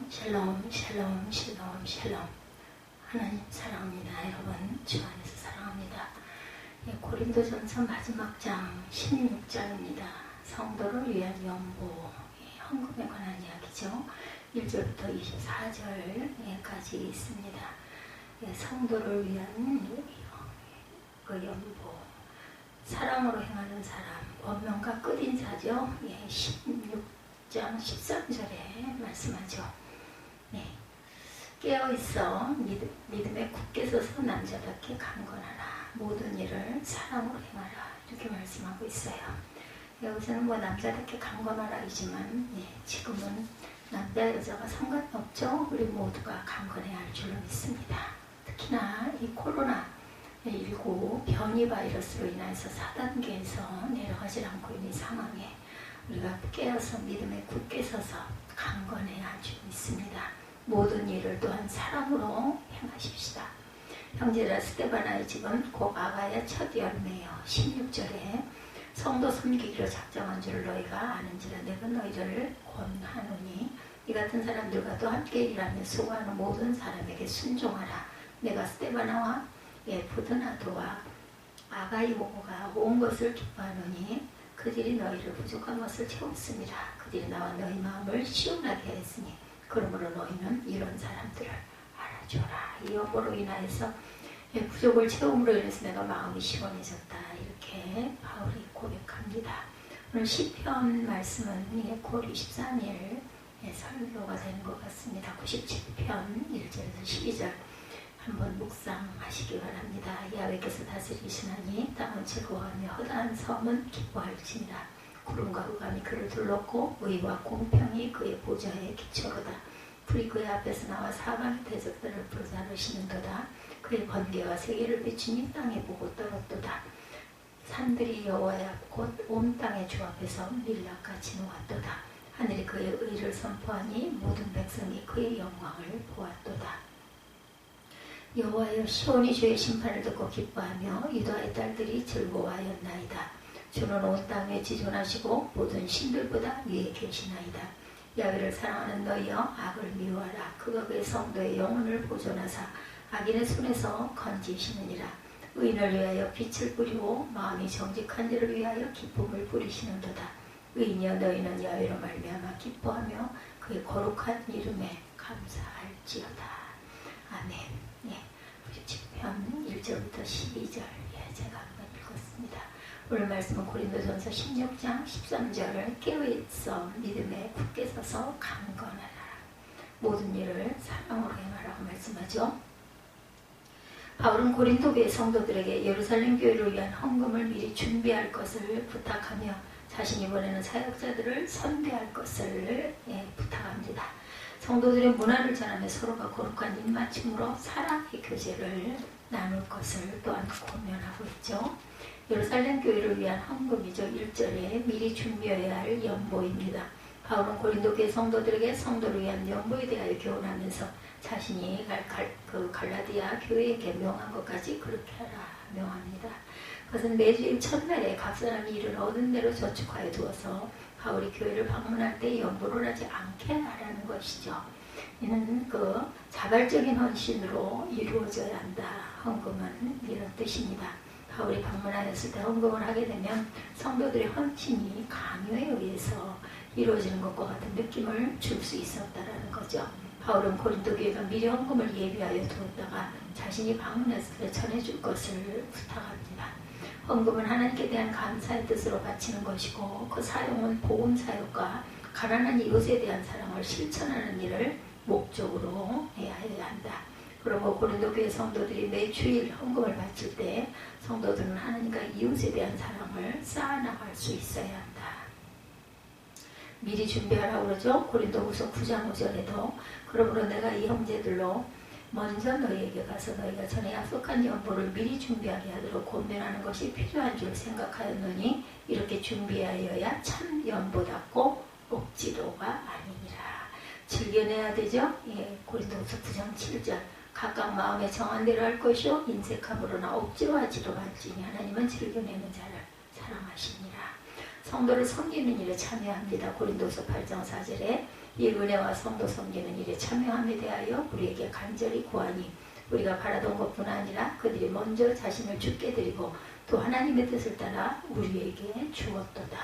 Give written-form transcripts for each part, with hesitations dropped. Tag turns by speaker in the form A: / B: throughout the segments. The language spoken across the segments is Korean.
A: 샬롬 샬롬 샬롬 샬롬. 하나님 사랑합니다. 여러분 주 안에서 사랑합니다. 고린도전서 마지막 장 16장입니다. 성도를 위한 연보, 헌금에 관한 이야기죠. 1절부터 24절까지 있습니다. 성도를 위한 그 연보, 사랑으로 행하는 사람, 권면과 끝인사죠. 16장 13절에 말씀하죠. 깨어있어 믿음에 굳게 서서 남자답게 강건하라. 모든 일을 사랑으로 행하라. 이렇게 말씀하고 있어요. 여기서는 남자답게 강건하라이지만 지금은 남자 여자가 상관없죠. 우리 모두가 강건해야 할 줄로 믿습니다. 특히나 이 코로나19 변이 바이러스로 인해서 4단계에서 내려가지 않고 있는 상황에 우리가 깨어서 믿음에 굳게 서서 강건해야 할 줄 믿습니다. 모든 일을 또한 사랑으로 행하십시다. 형제라 스데바나의 집은 곧 아가야 첫 열매요. 16절에 성도 섬기기로 작정한 줄을 너희가 아는지라 내가 너희를 권하노니 이 같은 사람들과도 함께 일하며 수고하는 모든 사람에게 순종하라. 내가 스데바나와 부드나도와 아가이오가 온 것을 기뻐하노니 그들이 너희를 부족한 것을 채웠습니다. 그들이 나와 너희 마음을 시원하게 했으니 그러므로 너희는 이런 사람들을 알아줘라. 이 여보로 인하여서 부족을 채움으로 인해서 내가 마음이 시원해졌다. 이렇게 바울이 고백합니다. 오늘 시편 말씀은 곧 23일 설교가 되는 것 같습니다. 97편 1절에서 12절 한번 묵상하시기 바랍니다. 야훼께서 다스리시나니 땅은 즐거워하며 허다한 섬은 기뻐할지니라. 구름과 흑암이 그를 둘렀고 의와 공평이 그의 보좌에 기초로다. 불이 그의 앞에서 나와 사방의 대적들을 불사르시는도다. 그의 번개와 세계를 비추니 땅에 보고 떨었도다. 산들이 여호와의 앞 곧 온 땅의 주 앞에서 밀랍같이 놓았도다. 하늘이 그의 의를 선포하니 모든 백성이 그의 영광을 보았도다. 여호와여 시온이 주의 심판을 듣고 기뻐하며 유다의 딸들이 즐거워하였나이다. 주는 온 땅에 지존하시고 모든 신들보다 위에 계시나이다. 야훼를 사랑하는 너희여 악을 미워하라. 그가 그의 성도의 영혼을 보존하사 악인의 손에서 건지시느니라. 의인을 위하여 빛을 뿌리고 마음이 정직한 이를 위하여 기쁨을 부리시는도다. 의인이여 너희는 야훼로 말미암아 기뻐하며 그의 거룩한 이름에 감사할지어다. 아멘. 97편 1절부터 12절 제가 한번 읽었습니다. 오늘 말씀은 고린도전서 16장 13절을 깨어있어 믿음에 굳게 서서 강건하라. 모든 일을 사랑으로 행하라고 말씀하죠. 바울은 고린도 교회 성도들에게 예루살렘 교회를 위한 헌금을 미리 준비할 것을 부탁하며 자신이 보내는 사역자들을 선대할 것을 부탁합니다. 성도들의 문화를 전하며 서로가 거룩한 입맞춤으로 사랑의 교제를 나눌 것을 또한 권면하고 있죠. 예루살렘 교회를 위한 헌금이죠. 1절에 미리 준비해야 할 연보입니다. 바울은 고린도 교회 성도들에게 성도를 위한 연보에 대하여 교훈하면서 자신이 갈라디아 교회에게 명한 것까지 그렇게 하라 명합니다. 그것은 매주일 첫날에 각 사람이 이를 얻은 대로 저축하여 두어서 바울이 교회를 방문할 때 연보를 하지 않게 하라는 것이죠. 이는 자발적인 헌신으로 이루어져야 한다. 헌금은 이런 뜻입니다. 바울이 방문하였을 때 헌금을 하게 되면 성도들의 헌신이 강요에 의해서 이루어지는 것과 같은 느낌을 줄 수 있었다라는 거죠. 바울은 고린도 교회가 미리 헌금을 예비하여 두었다가 자신이 방문했을 때 전해줄 것을 부탁합니다. 헌금은 하나님께 대한 감사의 뜻으로 바치는 것이고 그 사용은 복음 사역과 가난한 이웃에 대한 사랑을 실천하는 일을 목적으로 해야 한다. 그리고 고린도 교회 성도들이 매 주일 헌금을 바칠 때 성도들은 하나님과 이웃에 대한 사랑을 쌓아나갈 수 있어야 한다. 미리 준비하라고 그러죠. 고린도후서 9장 5절에도 그러므로 내가 이 형제들로 먼저 너희에게 가서 너희가 전에 약속한 연보를 미리 준비하게 하도록 권면하는 것이 필요한 줄 생각하였노니 이렇게 준비하여야 참 연보답고 억지로가 아니니라. 즐겨내야 되죠. 고린도후서 9장 7절 각각 마음에 정한 대로 할 것이요 인색함으로나 억지로 하지도 말지니 하나님은 즐겨내는 자를 사랑하시니라. 성도를 섬기는 일에 참여합니다. 고린도서 8장 4절에 이 은혜와 성도 섬기는 일에 참여함에 대하여 우리에게 간절히 구하니 우리가 바라던 것뿐 아니라 그들이 먼저 자신을 주께 드리고 또 하나님의 뜻을 따라 우리에게 주었도다.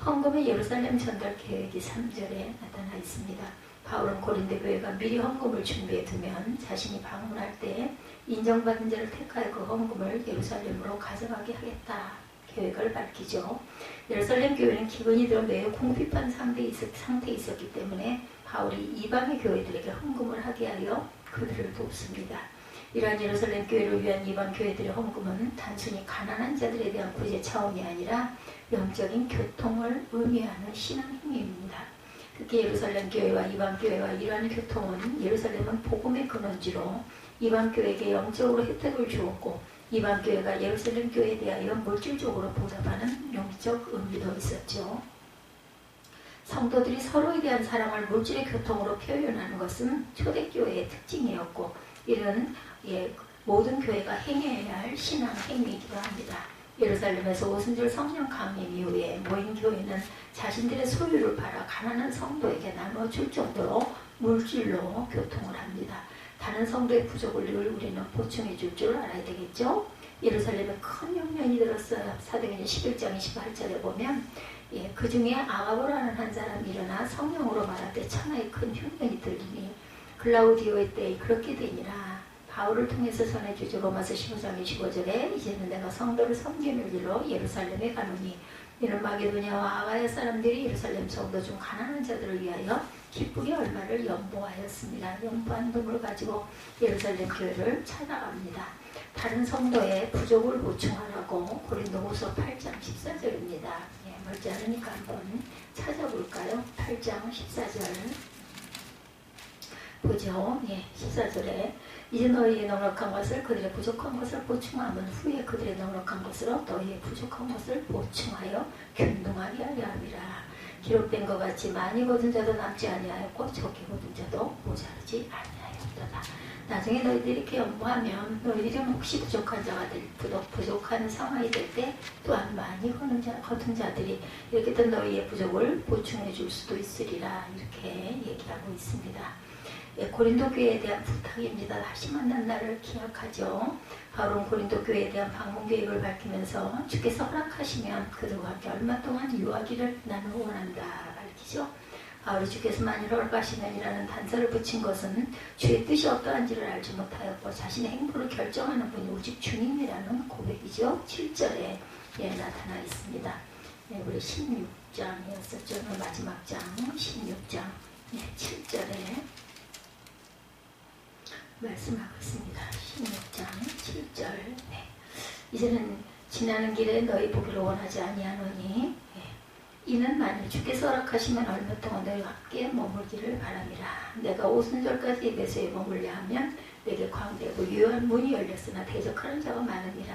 A: 헌금의 예루살렘 전달 계획이 3절에 나타나 있습니다. 바울은 고린도 교회가 미리 헌금을 준비해 두면 자신이 방문할 때 인정받은 자를 택하여 그 헌금을 예루살렘으로 가져가게 하겠다 계획을 밝히죠. 예루살렘 교회는 기근이 들어 매우 궁핍한 상태에 있었기 때문에 바울이 이방의 교회들에게 헌금을 하게 하여 그들을 돕습니다. 이러한 예루살렘 교회를 위한 이방 교회들의 헌금은 단순히 가난한 자들에 대한 구제 차원이 아니라 영적인 교통을 의미하는 신앙 행위입니다. 특히 예루살렘 교회와 이방 교회와 이러한 교통은 예루살렘은 복음의 근원지로 이방 교회에게 영적으로 혜택을 주었고 이방 교회가 예루살렘 교회에 대하여 물질적으로 보답하는 영적 의미도 있었죠. 성도들이 서로에 대한 사랑을 물질의 교통으로 표현하는 것은 초대교회의 특징이었고 이런 모든 교회가 행해야 할 신앙 행위이기도 합니다. 예루살렘에서 오순절 성령 강림 이후에 모인 교회는 자신들의 소유를 팔아 가난한 성도에게 나눠줄 정도로 물질로 교통을 합니다. 다른 성도의 부족을 늘 우리는 보충해 줄 줄 알아야 되겠죠. 예루살렘에 큰 혁명이 들었어요. 사도행전 11장 28절에 보면 그 중에 아가보라는 한 사람이 일어나 성령으로 말할 때 천하의 큰 혁명이 들리니 글라우디오의 때에 그렇게 되니라. 바울을 통해서 전해주죠. 로마서 15장 25절에 이제는 내가 성도를 섬기는 일로 예루살렘에 가노니 이는 마게도냐와 아가야 사람들이 예루살렘 성도 중 가난한 자들을 위하여 기쁘게 얼마를 연보하였습니다. 연보한 돈을 가지고 예루살렘 교회를 찾아갑니다. 다른 성도의 부족을 보충하라고 고린도후서 8장 14절입니다. 멀지 않으니까 한번 찾아볼까요? 8장 14절 보죠. 14절에 이제 너희의 넉넉한 것을 그들의 부족한 것을 보충하면 후에 그들의 넉넉한 것으로 너희의 부족한 것을 보충하여 균등하게 하려 함이라. 기록된 것 같이 많이 거둔 자도 남지 아니하였고 적게 거둔 자도 모자르지 아니하였도다. 나중에 너희들이 이렇게 연보하면 너희들이 혹시 부족한 자가 부족한 상황이 될 때 또한 많이 거둔 자들이 이렇게 또 너희의 부족을 보충해 줄 수도 있으리라 이렇게 얘기하고 있습니다. 고린도 교회에 대한 부탁입니다. 다시 만난 날을 기약하죠. 바울은 고린도 교회에 대한 방문 계획을 밝히면서 주께서 허락하시면 그들과 함께 얼마 동안 유하기를 나는 원한다 밝히죠. 바울이 주께서 만일 허락하시면이라는 단서를 붙인 것은 주의 뜻이 어떠한지를 알지 못하였고 자신의 행보를 결정하는 분이 오직 주님이라는 고백이죠. 7절에 나타나 있습니다. 우리 16장이었었죠. 마지막 장 16장 7절에 말씀하고 있습니다. 16장 7절 이제는 지나는 길에 너희 보기를 원하지 아니하노니 이는 만일 주께서 허락하시면 얼마 동안 너희와 함께 머물기를 바랍니다. 내가 오순절까지 에베소에 머물려 하면 내게 광대고 유효한 문이 열렸으나 대적하는 자가 많으니라.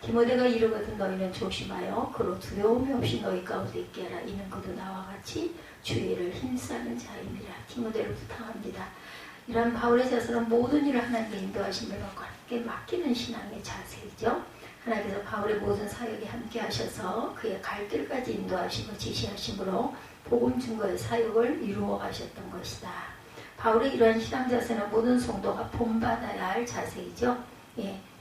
A: 디모데가 이르거든 너희는 조심하여 그로 두려움이 없이 너희 가운데 있게 하라. 이는 그도 나와 같이 주의를 힘쓰는 자입니다. 디모데를 부탁합니다. 이런 바울의 자세는 모든 일을 하나님의 인도하심을 받고 함께 맡기는 신앙의 자세이죠. 하나님께서 바울의 모든 사역에 함께 하셔서 그의 갈 길까지 인도하시고 지시하심으로 복음 증거의 사역을 이루어 가셨던 것이다. 바울의 이러한 신앙 자세는 모든 성도가 본받아야 할 자세이죠.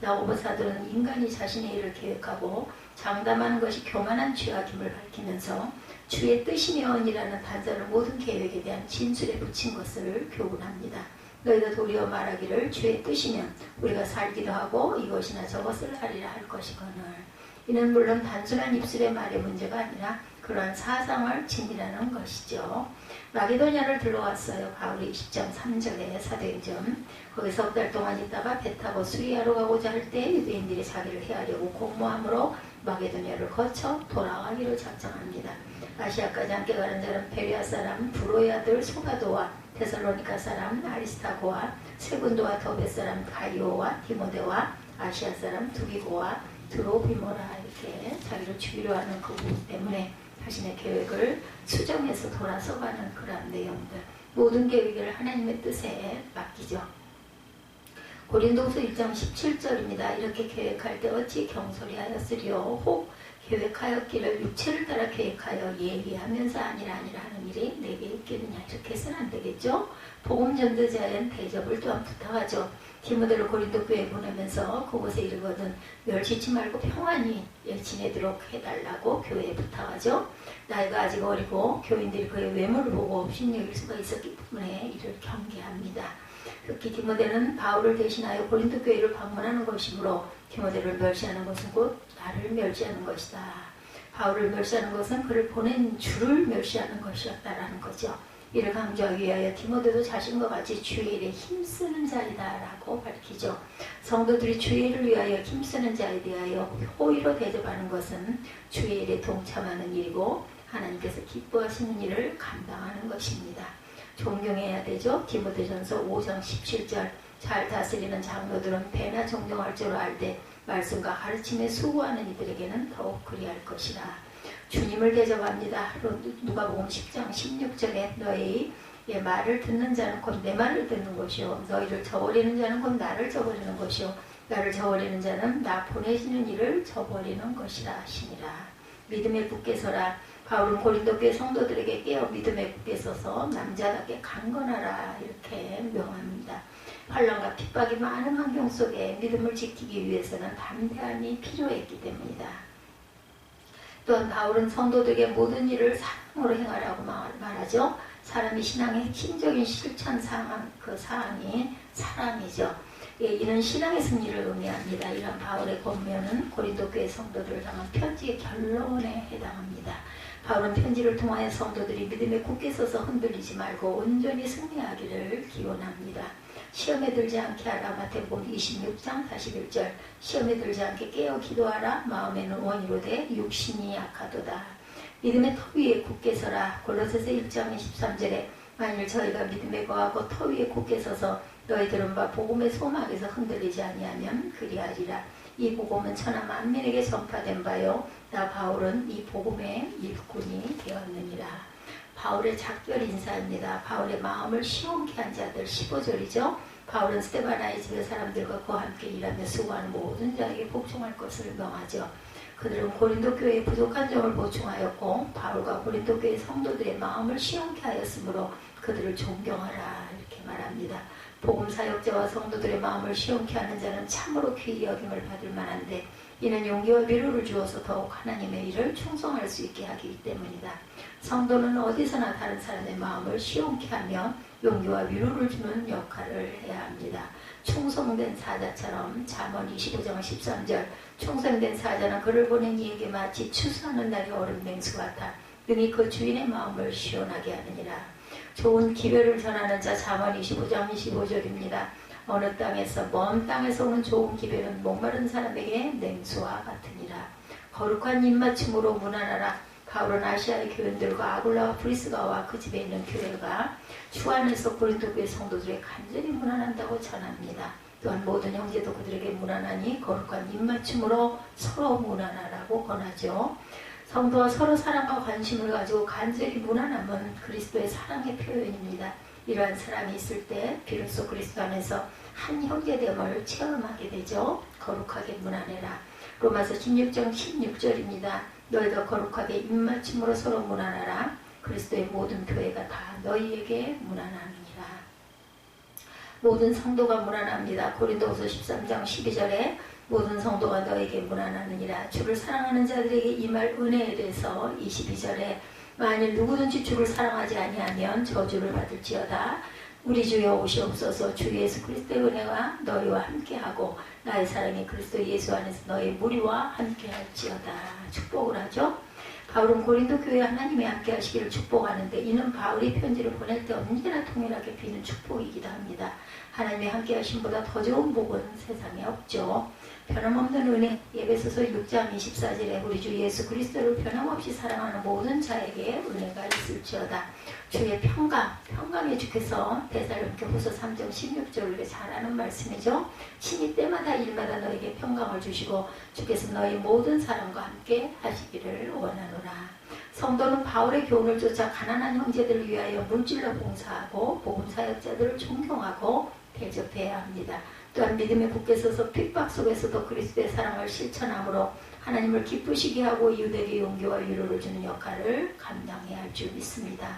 A: 야고보 사도는 인간이 자신의 일을 계획하고 장담하는 것이 교만한 죄악임을 밝히면서 주의 뜻이면이라는 단서를 모든 계획에 대한 진술에 붙인 것을 교훈합니다. 너희가 도리어 말하기를 주의 뜻이면 우리가 살기도 하고 이것이나 저것을 하리라 할 것이거늘. 이는 물론 단순한 입술의 말의 문제가 아니라 그러한 사상을 지니라는 것이죠. 마게도냐를 들러왔어요. 바울이 20장 3절에 사도행전. 거기서 석 달 동안 있다가 배 타고 수리하러 가고자 할 때 유대인들이 자기를 해하려고 공모함으로 마게도냐를 거쳐 돌아가기로 작정합니다. 아시아까지 함께 가는 자는 베레아 사람 브로의 아들 소가도와 데살로니가 사람 아리스타고와 세군도와 더베 사람 가이오와 디모데와 아시아 사람 두기고와 드로비모라 이렇게 자기를 죽이려 하는 그 부분 때문에 자신의 계획을 수정해서 돌아서 가는 그런 내용들 모든 계획을 하나님의 뜻에 맡기죠. 고린도후서 1장 17절입니다. 이렇게 계획할 때 어찌 경솔히 하였으리요. 혹 계획하였기를 육체를 따라 계획하여 예비하면서 아니라 하는 일이 내게 있겠느냐. 이렇게 해서는 안 되겠죠. 복음 전도자엔 대접을 또한 부탁하죠. 디모데를 고린도 교회에 보내면서 그곳에 이르거든 멸시치 말고 평안히 지내도록 해달라고 교회에 부탁하죠. 나이가 아직 어리고 교인들이 그의 외모를 보고 업신여길 수가 있었기 때문에 이를 경계합니다. 특히 디모데는 바울을 대신하여 고린도 교회를 방문하는 것이므로 디모데를 멸시하는 것은 곧 나를 멸시하는 것이다. 바울을 멸시하는 것은 그를 보낸 주를 멸시하는 것이었다라는 거죠. 이를 강조하기 위하여 디모데도 자신과 같이 주의 일에 힘쓰는 자이다라고 밝히죠. 성도들이 주의 일을 위하여 힘쓰는 자에 대하여 호의로 대접하는 것은 주의 일에 동참하는 일이고 하나님께서 기뻐하시는 일을 감당하는 것입니다. 존경해야 되죠. 디모데전서 5장 17절 잘 다스리는 장로들은 배나 존경할 줄 알되 말씀과 가르침에 수고하는 이들에게는 더욱 그리할 것이라. 주님을 대접합니다. 누가복음 10장 16절에 너희 말을 듣는 자는 곧 내 말을 듣는 것이요 너희를 저버리는 자는 곧 나를 저버리는 것이요 나를 저버리는 자는 나 보내시는 이를 저버리는 것이라 하시니라. 믿음에 굳게 서라. 바울은 고린도 교회 성도들에게 깨어 믿음에 굳게 서서 남자답게 강건하라 이렇게 명합니다. 환난과 핍박이 많은 환경 속에 믿음을 지키기 위해서는 담대함이 필요했기 때문이다. 또한 바울은 성도들에게 모든 일을 사랑으로 행하라고 말하죠. 사람이 신앙의 핵심적인 실천 사항이 사랑이죠. 이는 신앙의 승리를 의미합니다. 이런 바울의 권면은 고린도 교회 성도들을 향한 편지의 결론에 해당합니다. 바울은 편지를 통하여 성도들이 믿음에 굳게 서서 흔들리지 말고 온전히 승리하기를 기원합니다. 시험에 들지 않게 하라. 마태복음 26장 41절 시험에 들지 않게 깨어 기도하라. 마음에는 원이로되 육신이 약하도다. 믿음의 터 위에 굳게 서라. 골로새서 1장 23절에 만일 저희가 믿음에 거하고 터 위에 굳게 서서 너희 들은 바 복음의 소망에서 흔들리지 아니하면 그리하리라. 이 복음은 천하 만민에게 전파된 바요 나 바울은 이 복음의 일꾼이 되었느니라. 바울의 작별 인사입니다. 바울의 마음을 시원케 한 자들 15절이죠. 바울은 스데바나의 집의 사람들과 그와 함께 일하며 수고하는 모든 자에게 복종할 것을 명하죠. 그들은 고린도 교회의 부족한 점을 보충하였고 바울과 고린도 교회 성도들의 마음을 시원케 하였으므로 그들을 존경하라 이렇게 말합니다. 복음 사역자와 성도들의 마음을 시원케 하는 자는 참으로 귀히 여김을 받을 만한데 이는 용기와 위로를 주어서 더욱 하나님의 일을 충성할 수 있게 하기 때문이다. 성도는 어디서나 다른 사람의 마음을 시원케 하며 용기와 위로를 주는 역할을 해야 합니다. 충성된 사자처럼 잠언 25장 13절 충성된 사자는 그를 보낸 이에게 마치 추수하는 날의 얼음 냉수 같아 능히 그 주인의 마음을 시원하게 하느니라. 좋은 기별을 전하는 자 잠언 25장 25절입니다. 어느 땅에서 먼 땅에서 오는 좋은 기별은 목마른 사람에게 냉수와 같으니라. 거룩한 입맞춤으로 문안하라. 바울은 아시아의 교인들과 아굴라와 브리스가와 그 집에 있는 교회가 주 안에서 고린도 교회 성도들의 간절히 문안한다고 전합니다. 또한 모든 형제도 그들에게 문안하니 거룩한 입맞춤으로 서로 문안하라고 권하죠. 성도와 서로 사랑과 관심을 가지고 간절히 문안함은 그리스도의 사랑의 표현입니다. 이러한 사람이 있을 때 비로소 그리스도 안에서 한 형제됨을 체험하게 되죠. 거룩하게 문안해라. 로마서 16장 16절입니다. 너희가 거룩하게 입맞춤으로 서로 문안하라. 그리스도의 모든 교회가 다 너희에게 문안하느니라. 모든 성도가 문안합니다. 고린도후서 13장 12절에 모든 성도가 너에게 문안하느니라. 주를 사랑하는 자들에게 임할 은혜에 대해서 22절에 만일 누구든지 주를 사랑하지 아니하면 저주를 받을지어다. 우리 주여 오시옵소서. 주 예수 그리스도의 은혜가 너희와 함께하고 나의 사랑이 그리스도 예수 안에서 너희 무리와 함께할지어다. 축복을 하죠. 바울은 고린도 교회 하나님이 함께하시기를 축복하는데 이는 바울이 편지를 보낼 때 언제나 동일하게 비는 축복이기도 합니다. 하나님이 함께하심보다 더 좋은 복은 세상에 없죠. 변함없는 은혜. 에베소서 6장 24절에 우리 주 예수 그리스도를 변함없이 사랑하는 모든 자에게 은혜가 있을지어다. 주의 평강의 주께서 데살로니가후서 3장 16절을 잘 아는 말씀이죠. 신이 때마다 일마다 너에게 평강을 주시고 주께서 너희 모든 사람과 함께 하시기를 원하노라. 성도는 바울의 교훈을 쫓아 가난한 형제들을 위하여 물질로 봉사하고 복음 사역자들을 존경하고 대접해야 합니다. 또한 믿음에 굳게 서서 핍박 속에서도 그리스도의 사랑을 실천함으로 하나님을 기쁘시게 하고 이웃에게 용기와 위로를 주는 역할을 감당해야 할 줄 믿습니다.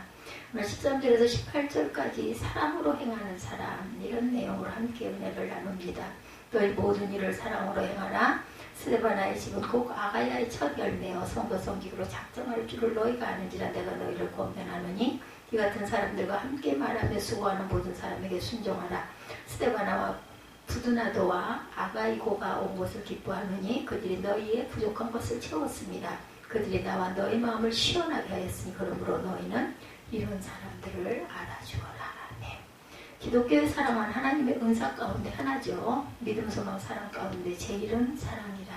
A: 오늘 13절에서 18절까지 사랑으로 행하는 사람, 이런 내용으로 함께 은혜를 나눕니다. 너희 모든 일을 사랑으로 행하라. 스데바나의 집은 곧 아가야의 첫 열매여 성도 섬기기로 작정할 줄을 너희가 아는지라. 내가 너희를 권면하노니 이 같은 사람들과 함께 말하며 수고하는 모든 사람에게 순종하라. 스데바나와 부두나도와 아가이고가 온 것을 기뻐하느니 그들이 너희의 부족한 것을 채웠습니다. 그들이 나와 너희 마음을 시원하게 하였으니 그러므로 너희는 이런 사람들을 알아주어라. 네. 기독교의 사랑은 하나님의 은사 가운데 하나죠. 믿음, 소망, 사랑 가운데 제일은 사랑이라.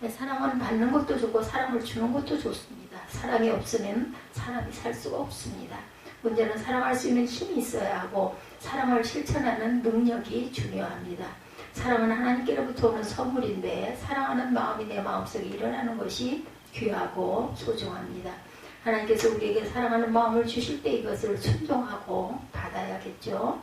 A: 네, 사랑은 받는 것도 좋고 사랑을 주는 것도 좋습니다. 사랑이 없으면 사람이 살 수가 없습니다. 문제는 사랑할 수 있는 힘이 있어야 하고 사랑을 실천하는 능력이 중요합니다. 사랑은 하나님께로부터 오는 선물인데 사랑하는 마음이 내 마음속에 일어나는 것이 귀하고 소중합니다. 하나님께서 우리에게 사랑하는 마음을 주실 때 이것을 순종하고 받아야겠죠.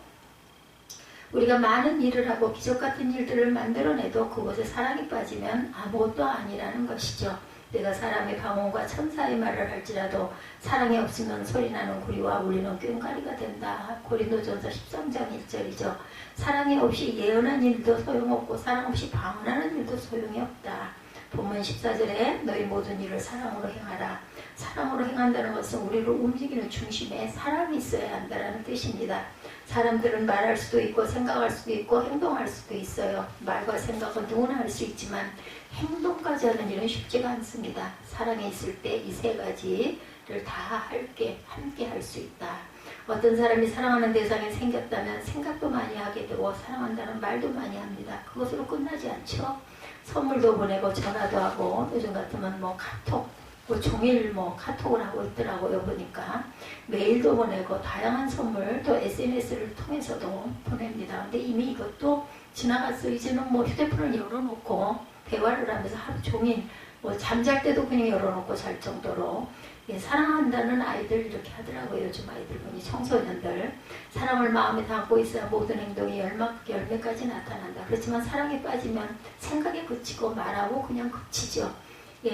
A: 우리가 많은 일을 하고 기적 같은 일들을 만들어내도 그것에 사랑이 빠지면 아무것도 아니라는 것이죠. 내가 사람의 방언과 천사의 말을 할지라도 사랑이 없으면 소리나는 구리와 울리는 꽹과리가 된다. 고린도전서 13장 1절이죠. 사랑이 없이 예언한 일도 소용없고 사랑 없이 방언하는 일도 소용이 없다. 본문 14절에 너희 모든 일을 사랑으로 행하라. 사랑으로 행한다는 것은 우리를 움직이는 중심에 사랑이 있어야 한다는 뜻입니다. 사람들은 말할 수도 있고 생각할 수도 있고 행동할 수도 있어요. 말과 생각은 누구나 할 수 있지만 행동까지 하는 일은 쉽지가 않습니다. 사랑이 있을 때 이 세 가지를 다 함께 할 수 있다. 어떤 사람이 사랑하는 대상이 생겼다면 생각도 많이 하게 되고 사랑한다는 말도 많이 합니다. 그것으로 끝나지 않죠. 선물도 보내고 전화도 하고 요즘 같으면 카톡 종일 카톡을 하고 있더라고요. 보니까 메일도 보내고 다양한 선물 또 SNS를 통해서도 보냅니다. 근데 이미 이것도 지나갔어. 이제는 휴대폰을 열어놓고 대화를 하면서 하루 종일 잠잘 때도 그냥 열어놓고 잘 정도로 사랑한다는 아이들 이렇게 하더라고요. 요즘 아이들 보니 청소년들 사랑을 마음에 담고 있어야 모든 행동이 열매까지 나타난다. 그렇지만 사랑에 빠지면 생각에 그치고 말하고 그냥 그치죠.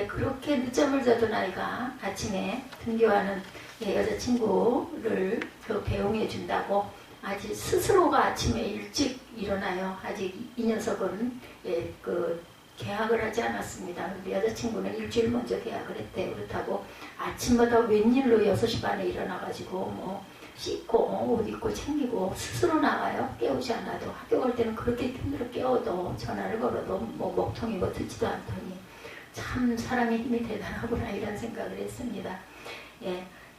A: 그렇게 늦잠을 자던 아이가 아침에 등교하는 여자친구를 배웅해 준다고 아직 스스로가 아침에 일찍 일어나요. 아직 이 녀석은 계약을 하지 않았습니다. 근데 여자친구는 일주일 먼저 계약을 했대요. 그렇다고 아침마다 웬일로 6시 반에 일어나가지고 씻고 옷 입고 챙기고 스스로 나가요. 깨우지 않아도. 학교 갈 때는 그렇게 힘들어 깨워도 전화를 걸어도 먹통이 듣지도 않더니 참 사랑의 힘이 대단하구나 이런 생각을 했습니다.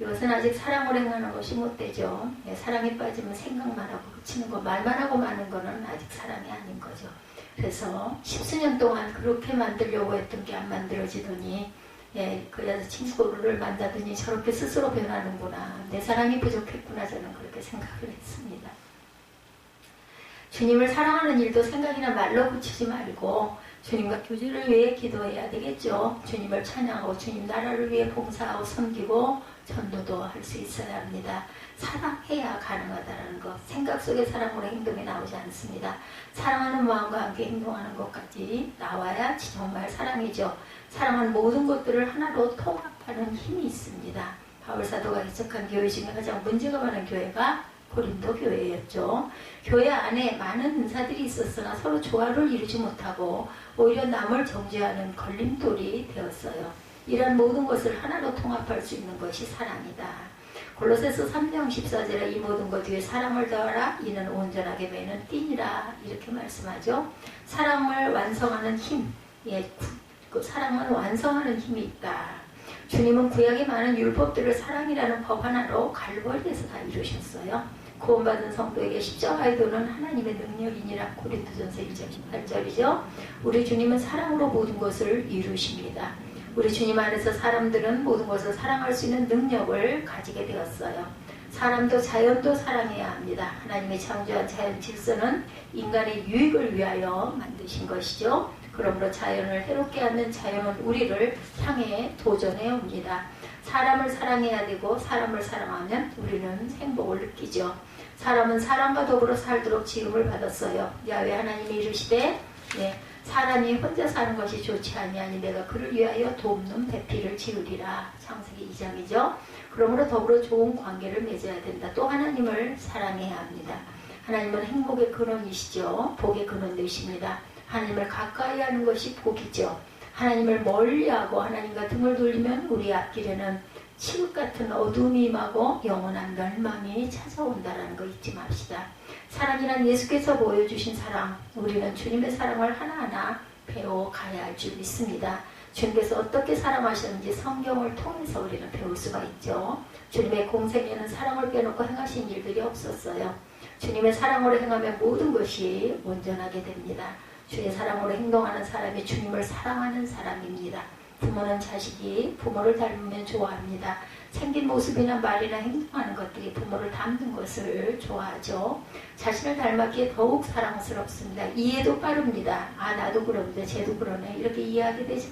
A: 이것은 아직 사랑으로 행하는 것이 못 되죠. 사랑에 빠지면 생각만 하고 그치는 거, 말만 하고 마는 거는 아직 사랑이 아닌 거죠. 그래서 10수년 동안 그렇게 만들려고 했던 게 안 만들어지더니 그 여자친구를 만나더니 저렇게 스스로 변하는구나. 내 사랑이 부족했구나. 저는 그렇게 생각을 했습니다. 주님을 사랑하는 일도 생각이나 말로 그치지 말고 주님과 교제를 위해 기도해야 되겠죠. 주님을 찬양하고 주님 나라를 위해 봉사하고 섬기고 전도도 할 수 있어야 합니다. 사랑해야 가능하다는 것. 생각 속에 사랑으로 행동이 나오지 않습니다. 사랑하는 마음과 함께 행동하는 것까지 나와야 정말 사랑이죠. 사랑하는 모든 것들을 하나로 통합하는 힘이 있습니다. 바울사도가 개척한 교회 중에 가장 문제가 많은 교회가 고린도 교회였죠. 교회 안에 많은 은사들이 있었으나 서로 조화를 이루지 못하고 오히려 남을 정죄하는 걸림돌이 되었어요. 이런 모든 것을 하나로 통합할 수 있는 것이 사랑이다. 골로새서 3장 14절에 이 모든 것 뒤에 사랑을 더하라. 이는 온전하게 매는 띠니라. 이렇게 말씀하죠. 사랑을 완성하는 힘. 그 사랑은 완성하는 힘이 있다. 주님은 구약의 많은 율법들을 사랑이라는 법 하나로 갈보리에서 다 이루셨어요. 구원받은 성도에게 십자가의 도는 하나님의 능력이니라. 고린도전서 1장 18절이죠. 우리 주님은 사랑으로 모든 것을 이루십니다. 우리 주님 안에서 사람들은 모든 것을 사랑할 수 있는 능력을 가지게 되었어요. 사람도 자연도 사랑해야 합니다. 하나님이 창조한 자연 질서는 인간의 유익을 위하여 만드신 것이죠. 그러므로 자연을 해롭게 하는 자연은 우리를 향해 도전해 옵니다. 사람을 사랑해야 되고 사람을 사랑하면 우리는 행복을 느끼죠. 사람은 사람과 더불어 살도록 지음을 받았어요. 야훼 하나님이 이르시되 사람이 혼자 사는 것이 좋지 아니하니 내가 그를 위하여 돕는 배필을 지으리라. 창세기 2장이죠. 그러므로 더불어 좋은 관계를 맺어야 된다. 또 하나님을 사랑해야 합니다. 하나님은 행복의 근원이시죠. 복의 근원이십니다. 하나님을 가까이 하는 것이 복이죠. 하나님을 멀리하고 하나님과 등을 돌리면 우리 앞길에는 칠흑 같은 어둠이 임하고 영원한 멸망이 찾아온다라는 거 잊지 맙시다. 사랑이란 예수께서 보여주신 사랑, 우리는 주님의 사랑을 하나하나 배워가야 할 줄 믿습니다. 주님께서 어떻게 사랑하셨는지 성경을 통해서 우리는 배울 수가 있죠. 주님의 공생에는 사랑을 빼놓고 행하신 일들이 없었어요. 주님의 사랑으로 행하면 모든 것이 온전하게 됩니다. 주의 사랑으로 행동하는 사람이 주님을 사랑하는 사람입니다. 부모는 자식이 부모를 닮으면 좋아합니다. 생긴 모습이나 말이나 행동하는 것들이 부모를 닮는 것을 좋아하죠. 자신을 닮았기에 더욱 사랑스럽습니다. 이해도 빠릅니다. 아, 나도 그런데 쟤도 그러네, 이렇게 이해하게 되죠.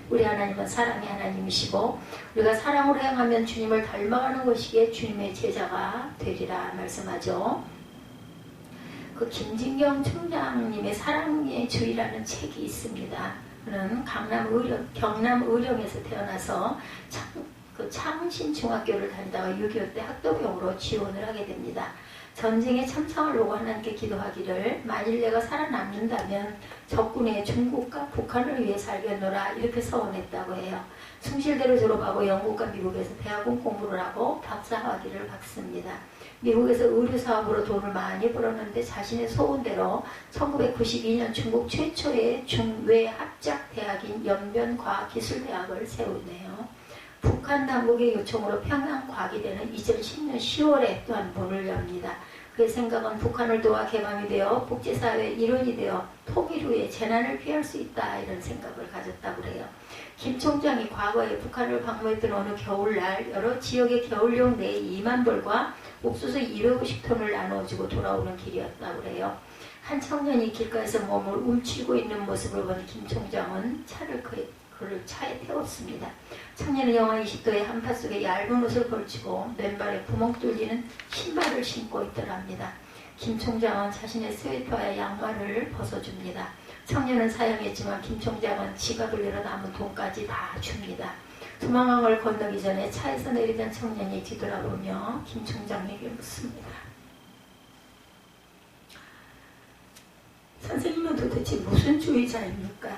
A: 우리 하나님은 사랑의 하나님이시고 우리가 사랑으로 행하면 주님을 닮아가는 것이기에 주님의 제자가 되리라 말씀하죠. 그 김진경 총장님의 사랑의 주의라는 책이 있습니다. 그는 경남 의령에서 태어나서 창신중학교를 다니다가 6.25 때 학도병으로 지원을 하게 됩니다. 전쟁에 참석하려고 하나님께 기도하기를 만일 내가 살아남는다면 적군의 중국과 북한을 위해 살겠노라 이렇게 서원했다고 해요. 숭실대로 졸업하고 영국과 미국에서 대학원 공부를 하고 박사학위를 받습니다. 미국에서 의료사업으로 돈을 많이 벌었는데 자신의 소원대로 1992년 중국 최초의 중외합작대학인 연변과학기술대학을 세우네요. 북한 당국의 요청으로 평양과기대는 2010년 10월에 또한 문을 엽니다. 그의 생각은 북한을 도와 개방이 되어 국제사회의 일원이 되어 통일 후에 재난을 피할 수 있다 이런 생각을 가졌다고 그래요. 김 총장이 과거에 북한을 방문했던 어느 겨울날 여러 지역의 겨울용 내 2만 벌과 옥수수 250톤을 나눠주고 돌아오는 길이었다고 그래요. 한 청년이 길가에서 몸을 움츠리고 있는 모습을 본 김 총장은 그를 차에 태웠습니다. 청년은 영하 20도의 한파 속에 얇은 옷을 걸치고 맨발에 구멍 뚫리는 신발을 신고 있더랍니다. 김 총장은 자신의 스웨터와 양말을 벗어줍니다. 청년은 사양했지만 김 총장은 지갑을 열어 남은 돈까지 다 줍니다. 두만강을 건너기 전에 차에서 내리던 청년이 뒤돌아보며 김 총장에게 묻습니다. 선생님은 도대체 무슨 주의자입니까?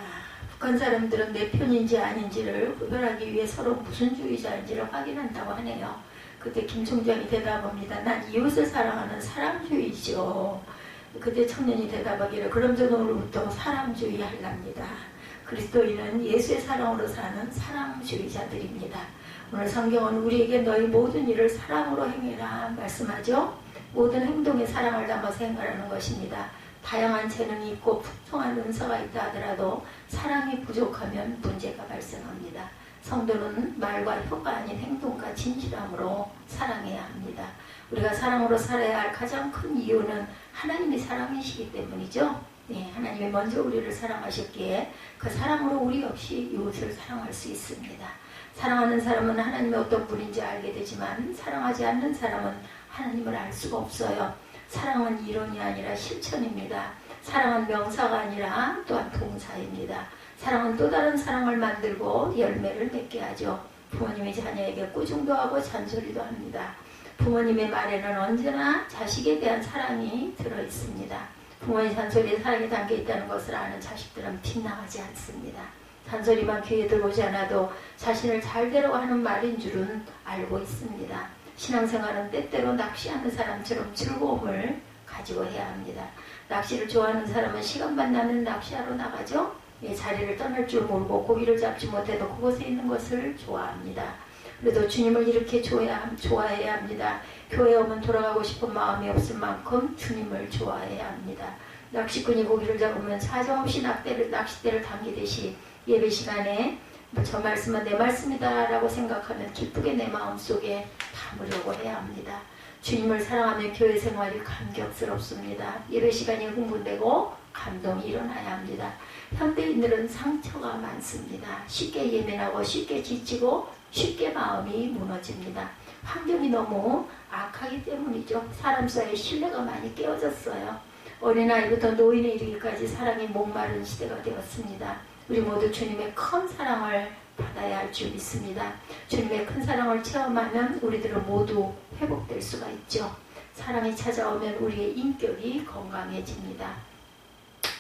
A: 북한 사람들은 내 편인지 아닌지를 구별하기 위해 서로 무슨 주의자인지를 확인한다고 하네요. 그때 김 총장이 대답합니다. 난 이웃을 사랑하는 사람주의죠. 그때 청년이 대답하기를 그럼 저는 오늘부터 사람주의하랍니다. 그리스도인은 예수의 사랑으로 사는 사랑주의자들입니다. 오늘 성경은 우리에게 너희 모든 일을 사랑으로 행해라 말씀하죠. 모든 행동에 사랑을 담아서 행하라는 것입니다. 다양한 재능이 있고 풍성한 은사가 있다 하더라도 사랑이 부족하면 문제가 발생합니다. 성도는 말과 혀가 아닌 행동과 진실함으로 사랑해야 합니다. 우리가 사랑으로 살아야 할 가장 큰 이유는 하나님이 사랑이시기 때문이죠. 하나님이 먼저 우리를 사랑하셨기에 그 사랑으로 우리 역시 이웃을 사랑할 수 있습니다. 사랑하는 사람은 하나님의 어떤 분인지 알게 되지만 사랑하지 않는 사람은 하나님을 알 수가 없어요. 사랑은 이론이 아니라 실천입니다. 사랑은 명사가 아니라 또한 동사입니다. 사랑은 또 다른 사랑을 만들고 열매를 맺게 하죠. 부모님이 자녀에게 꾸중도 하고 잔소리도 합니다. 부모님의 말에는 언제나 자식에 대한 사랑이 들어있습니다. 부모의 잔소리에 사랑이 담겨있다는 것을 아는 자식들은 빗나가지 않습니다. 잔소리만 귀에 들어오지 않아도 자신을 잘 되라고 하는 말인 줄은 알고 있습니다. 신앙생활은 때때로 낚시하는 사람처럼 즐거움을 가지고 해야 합니다. 낚시를 좋아하는 사람은 시간만 나면 낚시하러 나가죠. 자리를 떠날 줄 모르고 고기를 잡지 못해도 그곳에 있는 것을 좋아합니다. 그래도 주님을 이렇게 좋아해야 합니다. 교회 오면 돌아가고 싶은 마음이 없을 만큼 주님을 좋아해야 합니다. 낚시꾼이 고기를 잡으면 사정없이 낚싯대를 당기듯이 예배 시간에 저 말씀은 내 말씀이다 라고 생각하면 기쁘게 내 마음속에 담으려고 해야 합니다. 주님을 사랑하면 교회 생활이 감격스럽습니다. 예배 시간이 흥분되고 감동이 일어나야 합니다. 현대인들은 상처가 많습니다. 쉽게 예민하고 쉽게 지치고 쉽게 마음이 무너집니다. 환경이 너무 악하기 때문이죠. 사람 사이의 신뢰가 많이 깨어졌어요. 어린아이부터 노인에 이르기까지 사랑이 목마른 시대가 되었습니다. 우리 모두 주님의 큰 사랑을 받아야 할 줄 믿습니다. 주님의 큰 사랑을 체험하면 우리들은 모두 회복될 수가 있죠. 사랑이 찾아오면 우리의 인격이 건강해집니다.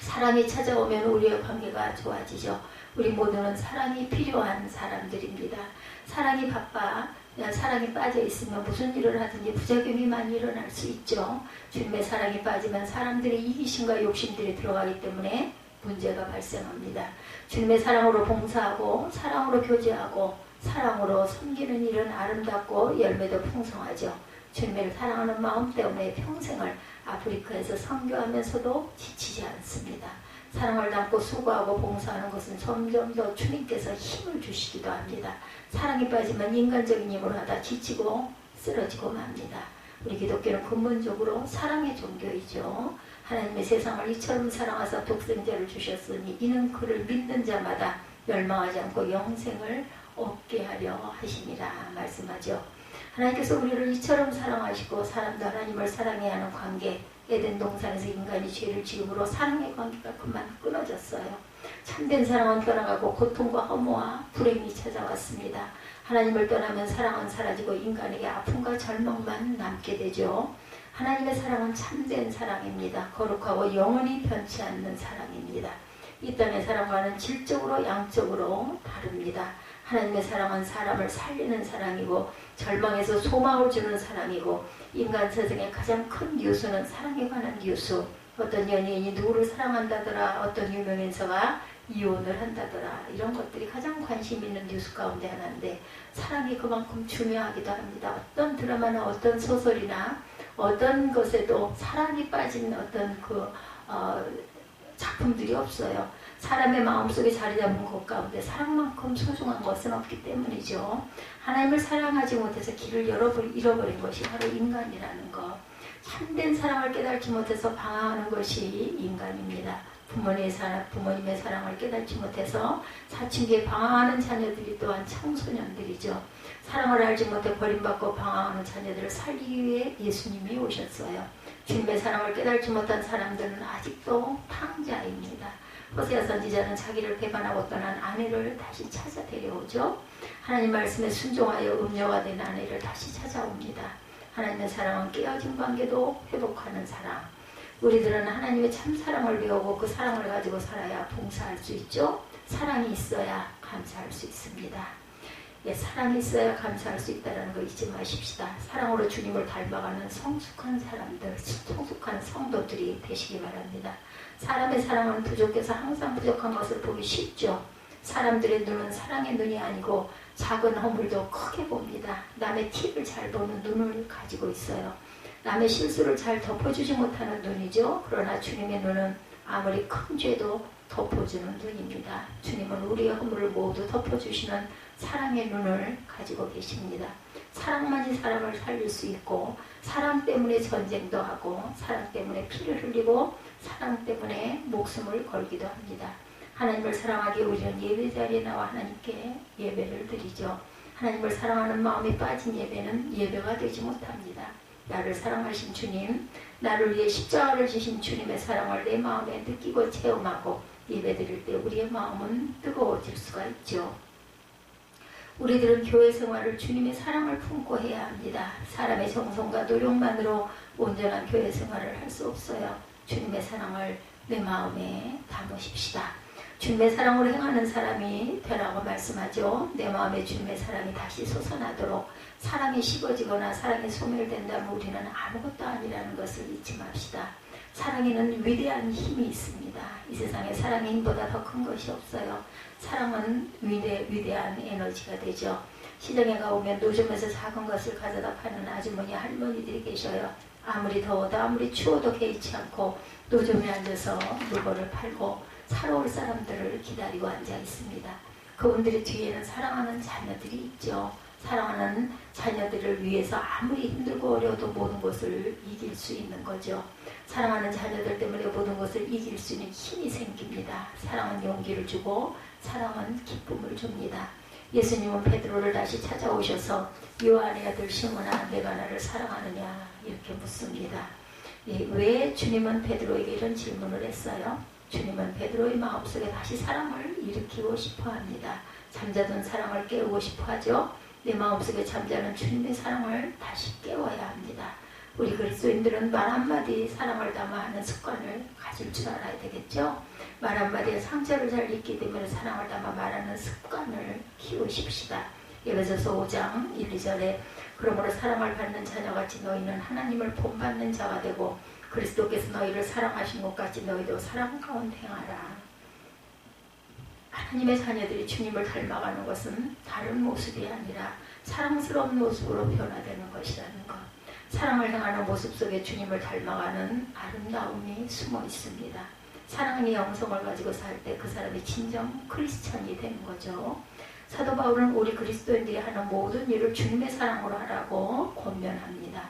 A: 사랑이 찾아오면 우리의 관계가 좋아지죠. 우리 모두는 사랑이 필요한 사람들입니다. 사랑이 바빠 사랑이 빠져 있으면 무슨 일을 하든지 부작용이 많이 일어날 수 있죠. 주님의 사랑이 빠지면 사람들의 이기심과 욕심들이 들어가기 때문에 문제가 발생합니다. 주님의 사랑으로 봉사하고 사랑으로 교제하고 사랑으로 섬기는 일은 아름답고 열매도 풍성하죠. 주님을 사랑하는 마음 때문에 평생을 아프리카에서 선교하면서도 지치지 않습니다. 사랑을 담고 수고하고 봉사하는 것은 점점 더 주님께서 힘을 주시기도 합니다. 사랑이 빠지면 인간적인 힘으로 하다 지치고 쓰러지고 맙니다. 우리 기독교는 근본적으로 사랑의 종교이죠. 하나님의 세상을 이처럼 사랑하사 독생자를 주셨으니 이는 그를 믿는 자마다 멸망하지 않고 영생을 얻게 하려 하심이라 말씀하죠. 하나님께서 우리를 이처럼 사랑하시고 사람도 하나님을 사랑해야 하는 관계, 에덴 동산에서 인간이 죄를 지음으로 사랑의 관계가 그만 끊어졌어요. 참된 사랑은 떠나가고 고통과 허무와 불행이 찾아왔습니다. 하나님을 떠나면 사랑은 사라지고 인간에게 아픔과 절망만 남게 되죠. 하나님의 사랑은 참된 사랑입니다. 거룩하고 영원히 변치 않는 사랑입니다. 이 땅의 사랑과는 질적으로 양적으로 다릅니다. 하나님의 사랑은 사람을 살리는 사랑이고 절망에서 소망을 주는 사랑이고 인간 세상의 가장 큰 뉴스는 사랑에 관한 뉴스. 어떤 연예인이 누구를 사랑한다더라, 어떤 유명인서가 이혼을 한다더라, 이런 것들이 가장 관심 있는 뉴스 가운데 하나인데 사랑이 그만큼 중요하기도 합니다. 어떤 드라마나 어떤 소설이나 어떤 것에도 사랑이 빠진 어떤 작품들이 없어요. 사람의 마음속에 자리 잡은 것 가운데 사랑만큼 소중한 것은 없기 때문이죠. 하나님을 사랑하지 못해서 길을 잃어버린 것이 바로 인간이라는 것. 참된 사랑을 깨닫지 못해서 방황하는 것이 인간입니다. 부모님의 사랑을 깨닫지 못해서 사춘기에 방황하는 자녀들이 또한 청소년들이죠. 사랑을 알지 못해 버림받고 방황하는 자녀들을 살리기 위해 예수님이 오셨어요. 주님의 사랑을 깨닫지 못한 사람들은 아직도 탕자입니다. 호세아 선지자는 자기를 배반하고 떠난 아내를 다시 찾아 데려오죠. 하나님 말씀에 순종하여 음녀가 된 아내를 다시 찾아옵니다. 하나님의 사랑은 깨어진 관계도 회복하는 사랑. 우리들은 하나님의 참사랑을 배우고 그 사랑을 가지고 살아야 봉사할 수 있죠. 사랑이 있어야 감사할 수 있습니다. 사랑이 있어야 감사할 수 있다는 거 잊지 마십시다. 사랑으로 주님을 닮아가는 성숙한 사람들, 성숙한 성도들이 되시기 바랍니다. 사람의 사랑은 부족해서 항상 부족한 것을 보기 쉽죠. 사람들의 눈은 사랑의 눈이 아니고 작은 허물도 크게 봅니다. 남의 티를 잘 보는 눈을 가지고 있어요. 남의 실수를 잘 덮어주지 못하는 눈이죠. 그러나 주님의 눈은 아무리 큰 죄도 덮어주는 눈입니다. 주님은 우리의 허물을 모두 덮어주시는 사랑의 눈을 가지고 계십니다. 사랑만이 사람을 살릴 수 있고 사랑 때문에 전쟁도 하고 사랑 때문에 피를 흘리고 사랑 때문에 목숨을 걸기도 합니다. 하나님을 사랑하기에 우리는 예배 자리에 나와 하나님께 예배를 드리죠. 하나님을 사랑하는 마음이 빠진 예배는 예배가 되지 못합니다. 나를 사랑하신 주님, 나를 위해 십자가를 지신 주님의 사랑을 내 마음에 느끼고 체험하고 예배 드릴 때 우리의 마음은 뜨거워질 수가 있죠. 우리들은 교회 생활을 주님의 사랑을 품고 해야 합니다. 사람의 정성과 노력만으로 온전한 교회 생활을 할 수 없어요. 주님의 사랑을 내 마음에 담으십시다. 주님의 사랑으로 행하는 사람이 되라고 말씀하죠. 내 마음에 주님의 사랑이 다시 솟아나도록 사랑이 식어지거나 사랑이 소멸된다면 우리는 아무것도 아니라는 것을 잊지 맙시다. 사랑에는 위대한 힘이 있습니다. 이 세상에 사랑의 힘보다 더 큰 것이 없어요. 사랑은 위대한 에너지가 되죠. 시장에 가보면 노점에서 작은 것을 가져다 파는 아주머니 할머니들이 계셔요. 아무리 더워도 아무리 추워도 개의치 않고 노점에 앉아서 물건을 팔고 사러 올 사람들을 기다리고 앉아 있습니다. 그분들의 뒤에는 사랑하는 자녀들이 있죠. 사랑하는 자녀들을 위해서 아무리 힘들고 어려워도 모든 것을 이길 수 있는 거죠. 사랑하는 자녀들 때문에 모든 것을 이길 수 있는 힘이 생깁니다. 사랑은 용기를 주고 사랑은 기쁨을 줍니다. 예수님은 베드로를 다시 찾아오셔서 요한의 아들 시몬아 내가 나를 사랑하느냐 이렇게 묻습니다. 왜 주님은 베드로에게 이런 질문을 했어요? 주님은 베드로의 마음속에 다시 사랑을 일으키고 싶어 합니다. 잠자던 사랑을 깨우고 싶어 하죠. 내 마음속에 잠자는 주님의 사랑을 다시 깨워야 합니다. 우리 그리스도인들은 말 한마디 사랑을 담아 하는 습관을 가질 줄 알아야 되겠죠. 말 한마디에 상처를 잘 잊기 때문에 사랑을 담아 말하는 습관을 키우십시다. 에베소서 5장 1, 2절에 그러므로 사랑을 받는 자녀같이 너희는 하나님을 본받는 자가 되고 그리스도께서 너희를 사랑하신 것 같이 너희도 사랑 가운데 행하라. 하나님의 자녀들이 주님을 닮아가는 것은 다른 모습이 아니라 사랑스러운 모습으로 변화되는 것이라는 것. 사랑을 행하는 모습 속에 주님을 닮아가는 아름다움이 숨어 있습니다. 사랑의 영성을 가지고 살 때 그 사람이 진정 크리스천이 되는 거죠. 사도 바울은 우리 그리스도인들이 하는 모든 일을 주님의 사랑으로 하라고 권면합니다.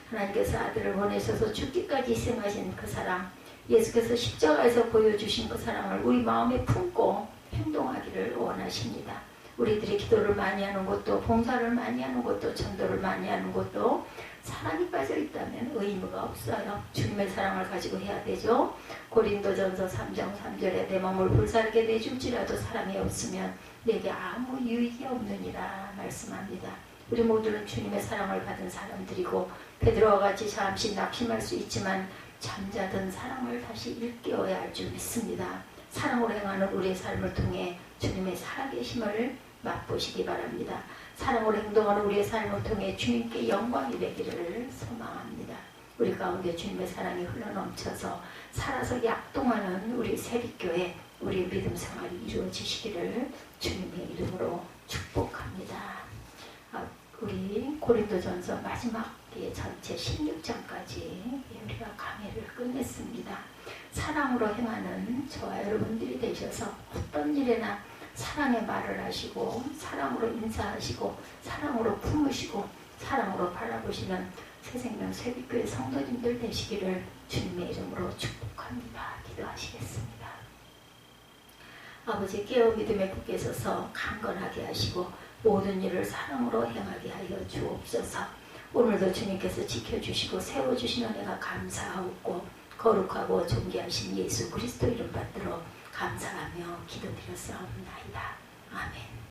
A: 하나님께서 아들을 보내셔서 죽기까지 희생하신 그 사랑, 예수께서 십자가에서 보여주신 그 사랑을 우리 마음에 품고 행동하기를 원하십니다. 우리들이 기도를 많이 하는 것도, 봉사를 많이 하는 것도, 전도를 많이 하는 것도 사랑이 빠져 있다면 의미가 없어요. 주님의 사랑을 가지고 해야 되죠. 고린도전서 3장 3절에 내 마음을 불사르게 내줄지라도 사랑이 없으면 내게 아무 유익이 없느니라 말씀합니다. 우리 모두는 주님의 사랑을 받은 사람들이고 베드로와 같이 잠시 낙심할 수 있지만 잠자던 사랑을 다시 일깨워야 할 줄 믿습니다. 사랑으로 행하는 우리의 삶을 통해 주님의 살아계심을 맛보시기 바랍니다. 사랑으로 행동하는 우리의 삶을 통해 주님께 영광이 되기를 소망합니다. 우리 가운데 주님의 사랑이 흘러넘쳐서 살아서 약동하는 우리 세빛교회, 우리의 믿음 생활이 이루어지시기를 주님의 이름으로 축복합니다. 우리 고린도전서 마지막 전체 16장까지 우리가 강의를 끝냈습니다. 사랑으로 행하는 저와 여러분들이 되셔서 어떤 일에나 사랑의 말을 하시고 사랑으로 인사하시고 사랑으로 품으시고 사랑으로 바라보시는 새생명 세빛교회 성도님들 되시기를 주님의 이름으로 축복합니다. 기도하시겠습니다. 아버지 깨어 믿음에 굳게 서서 강건하게 하시고 모든 일을 사랑으로 행하게 하여 주옵소서. 오늘도 주님께서 지켜주시고 세워주신 은혜가 감사하고 거룩하고 존귀하신 예수 그리스도 이름 받들어 감사하며 기도드렸사옵나이다. 아멘.